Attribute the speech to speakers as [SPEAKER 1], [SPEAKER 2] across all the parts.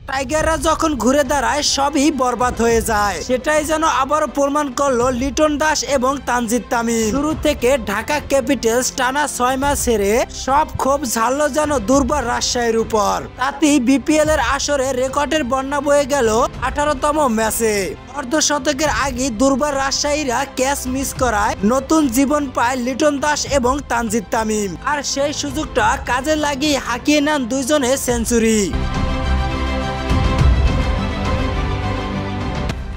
[SPEAKER 1] টাইগাররা যখন ঘুরে দাঁড়ায় সবই বরবাদ হয়ে যায়। সেটাই যেন আবারও প্রমাণ করলো লিটন দাস এবং তানজিদ তামিম। শুরু থেকে ঢাকা ক্যাপিটালস টানা 6 ম্যাচ হেরে সব ক্ষোভ ঝাড়লো যেন দুর্বার রাজশাহীর উপর। তাতেই বিপিএল এর আসরে রেকর্ডের বন্যা বয়ে গেল 18তম ম্যাচে। অর্ধশতকের আগে দুর্বার রাজশাহীরা ক্যাচ মিস করায় নতুন জীবন পায় লিটন দাস এবং তানজিদ তামিম। আর সেই সুযোগটা কাজে লাগিয়ে হাঁকিয়ে নেন দুইজনে সেঞ্চুরি।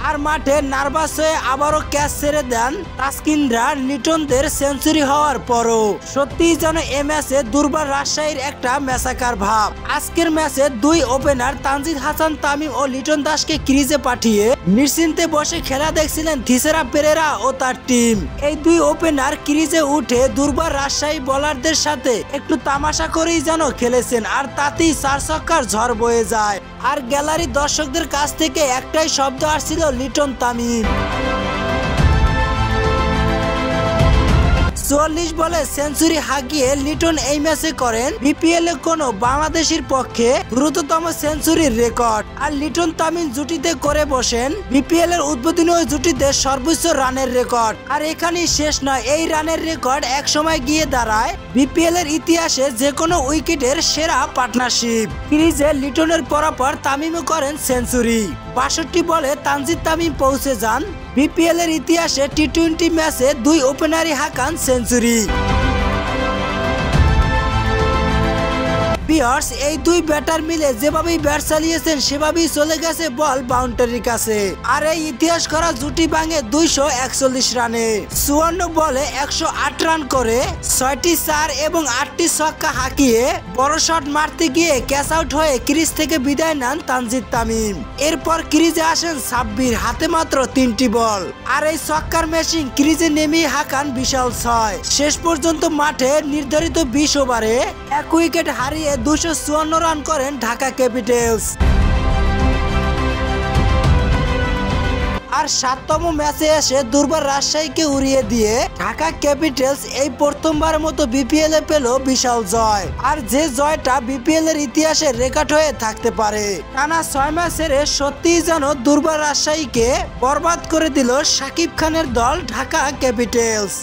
[SPEAKER 1] আর মাঠে নার্ভাস হয়ে আবারও ক্যাচ ছেড়ে দেন তাসকিনরা লিটনদের সেঞ্চুরি হওয়ার পরও। সত্যিই যেন এ ম্যাচে দুর্বার রাজশাহীর একটা ম্যাসাকার ভাব। আজকের ম্যাচে দুই ওপেনার তানজিদ হাসান তামিম ও লিটন দাসকে ক্রিজে পাঠিয়ে নিশ্চিন্তে বসে খেলা দেখছিলেন থিসারা পেরেরা ও তার টিম। এই দুই ওপেনার ক্রিজে উঠে দুর্বার রাজশাহী বোলারদের সাথে একটু তামাশা করেই যেন খেলেছেন। আর তাতেই 4 ছক্কার ঝড় বয়ে যায়। আর গ্যালারি দর্শকদের কাছ থেকে একটাই শব্দ আসছিল লিটন তামিম। 44 বলে সেঞ্চুরি হাঁকিয়ে লিটন এই ম্যাচে করেন বিপিএল এ কোন বাংলাদেশির পক্ষে দ্রুততম সেঞ্চুরির রেকর্ড। আর লিটন তামিম জুটিতে করে বসেন বিপিএল এর উদ্বোধনী ওই জুটিতে সর্বোচ্চ রানের রেকর্ড। আর এখানেই শেষ নয়, এই রানের রেকর্ড এক সময় গিয়ে দাঁড়ায় বিপিএল এর ইতিহাসে যে কোনো উইকেটের সেরা পার্টনারশিপ। ক্রিজে লিটনের পরপর তামিমও করেন সেঞ্চুরি। 62 বলে তানজিদ তামিম পৌঁছে যান বিপিএল এর ইতিহাসে টি-20 ম্যাচে দুই ওপেনারই হাঁকান সেঞ্চুরি। ভিউয়ার্স, এই দুই ব্যাটার মিলে যেভাবেই ব্যাট চালিয়েছেন সেভাবেই চলে গেছে বল বাউন্ডারির কাছে। আর এই ইতিহাস করা জুটি ভাঙে 241 রানে। 54 বলে 108 রান করে 6টি 4 এবং 8টি ছক্কা হাঁকিয়ে বড় শট মারতে গিয়ে ক্যাচ আউট হয়ে ক্রিজ থেকে বিদায় নেন তানজিদ তামিম। এরপর ক্রিজে আসেন সাব্বির, হাতে মাত্র 3টি বল। আর এই ছক্কার মেশিন ক্রিজে নেমেই হাঁকান বিশাল 6। শেষ পর্যন্ত মাঠে নির্ধারিত 20 ওভারে 1 উইকেট হারিয়ে 254 রান করেন ঢাকা ক্যাপিটালস। আর 7তম ম্যাচে এসে দুর্বার রাজশাহীকে উড়িয়ে দিয়ে ঢাকা ক্যাপিটালস এই প্রথমবারের মতো বিপিএল এ পেল বিশাল জয়। আর যে জয়টা বিপিএল এর ইতিহাসে রেকর্ড হয়ে থাকতে পারে। টানা 6 ম্যাচ হেরে সত্যিই যেন দুর্বার রাজশাহীকে বরবাদ করে দিল শাকিব খানের দল ঢাকা ক্যাপিটালস।